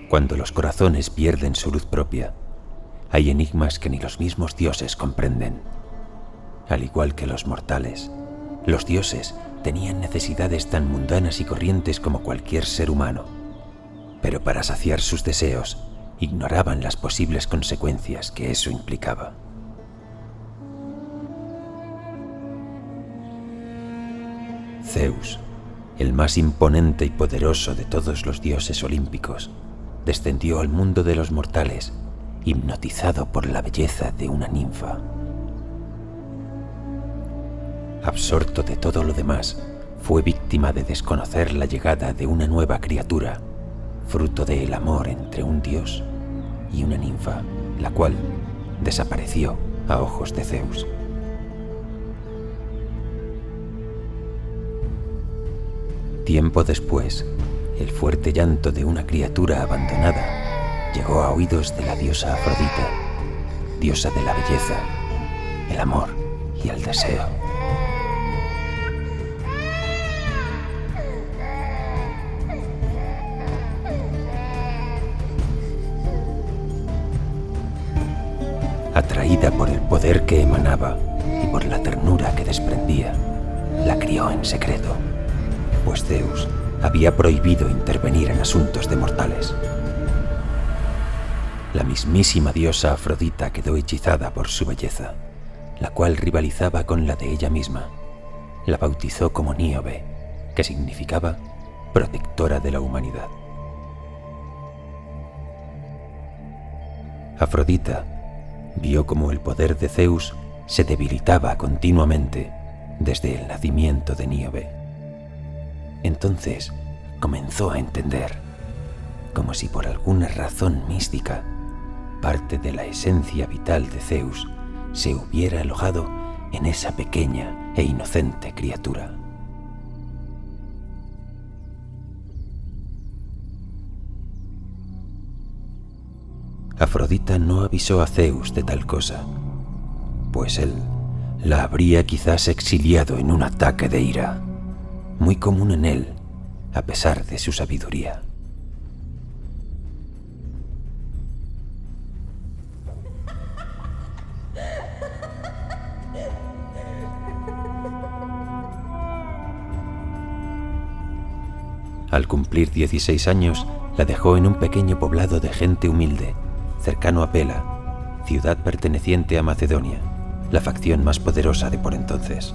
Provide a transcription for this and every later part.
Cuando los corazones pierden su luz propia, hay enigmas que ni los mismos dioses comprenden. Al igual que los mortales, los dioses tenían necesidades tan mundanas y corrientes como cualquier ser humano, pero para saciar sus deseos ignoraban las posibles consecuencias que eso implicaba. Zeus, el más imponente y poderoso de todos los dioses olímpicos, descendió al mundo de los mortales, hipnotizado por la belleza de una ninfa. Absorto de todo lo demás, fue víctima de desconocer la llegada de una nueva criatura, fruto del amor entre un dios y una ninfa, la cual desapareció a ojos de Zeus. Tiempo después, el fuerte llanto de una criatura abandonada llegó a oídos de la diosa Afrodita, diosa de la belleza, el amor y el deseo. Atraída por el poder que emanaba y por la ternura que desprendía, la crió en secreto, pues Zeus había prohibido intervenir en asuntos de mortales. La mismísima diosa Afrodita quedó hechizada por su belleza, la cual rivalizaba con la de ella misma. La bautizó como Níobe, que significaba protectora de la humanidad. Afrodita vio cómo el poder de Zeus se debilitaba continuamente desde el nacimiento de Níobe. Entonces comenzó a entender, como si por alguna razón mística, parte de la esencia vital de Zeus se hubiera alojado en esa pequeña e inocente criatura. Afrodita no avisó a Zeus de tal cosa, pues él la habría quizás exiliado en un ataque de ira, muy común en él, a pesar de su sabiduría. Al cumplir 16 años, la dejó en un pequeño poblado de gente humilde, cercano a Pela, ciudad perteneciente a Macedonia, la facción más poderosa de por entonces.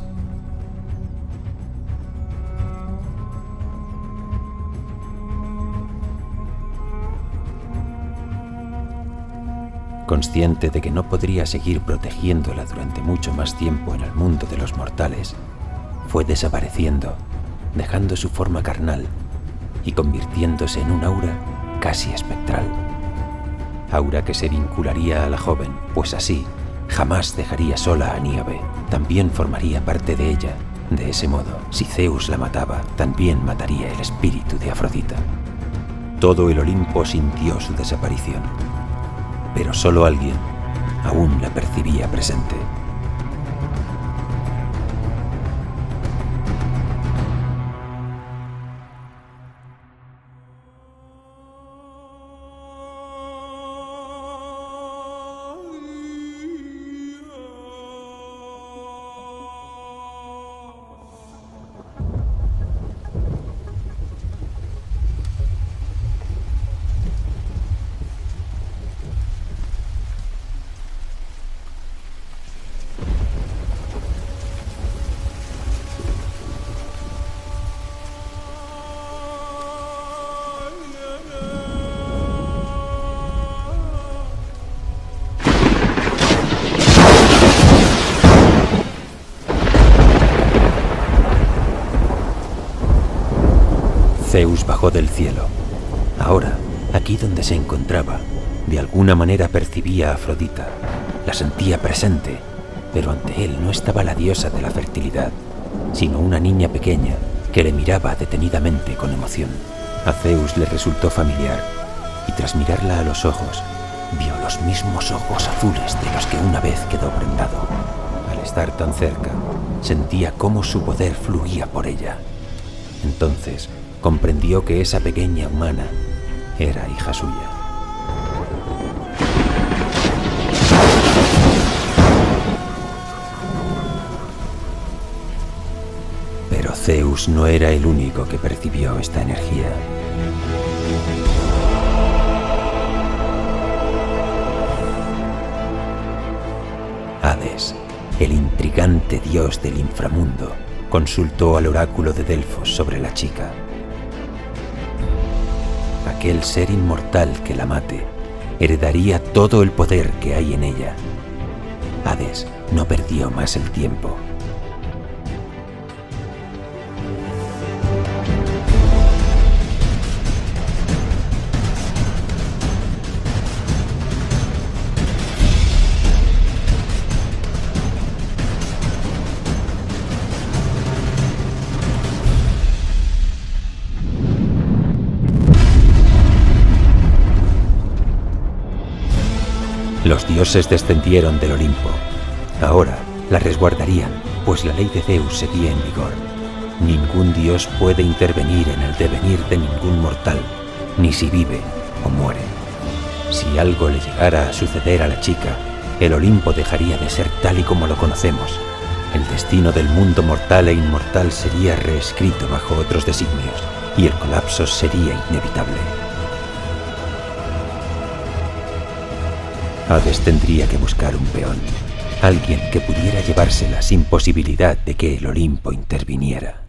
Consciente de que no podría seguir protegiéndola durante mucho más tiempo en el mundo de los mortales, fue desapareciendo, dejando su forma carnal y convirtiéndose en un aura casi espectral. Aura que se vincularía a la joven, pues así jamás dejaría sola a Níobe, también formaría parte de ella. De ese modo, si Zeus la mataba, también mataría el espíritu de Afrodita. Todo el Olimpo sintió su desaparición, pero solo alguien aún la percibía presente. Zeus bajó del cielo. Ahora, aquí donde se encontraba, de alguna manera percibía a Afrodita. La sentía presente, pero ante él no estaba la diosa de la fertilidad, sino una niña pequeña que le miraba detenidamente con emoción. A Zeus le resultó familiar, y tras mirarla a los ojos, vio los mismos ojos azules de los que una vez quedó prendado. Al estar tan cerca, sentía cómo su poder fluía por ella. Entonces comprendió que esa pequeña humana era hija suya. Pero Zeus no era el único que percibió esta energía. Hades, el intrigante dios del inframundo, consultó al oráculo de Delfos sobre la chica. Aquel ser inmortal que la mate heredaría todo el poder que hay en ella. Hades no perdió más el tiempo. Los dioses descendieron del Olimpo. Ahora la resguardarían, pues la ley de Zeus seguía en vigor. Ningún dios puede intervenir en el devenir de ningún mortal, ni si vive o muere. Si algo le llegara a suceder a la chica, el Olimpo dejaría de ser tal y como lo conocemos. El destino del mundo mortal e inmortal sería reescrito bajo otros designios, y el colapso sería inevitable. Hades tendría que buscar un peón, alguien que pudiera llevársela sin posibilidad de que el Olimpo interviniera.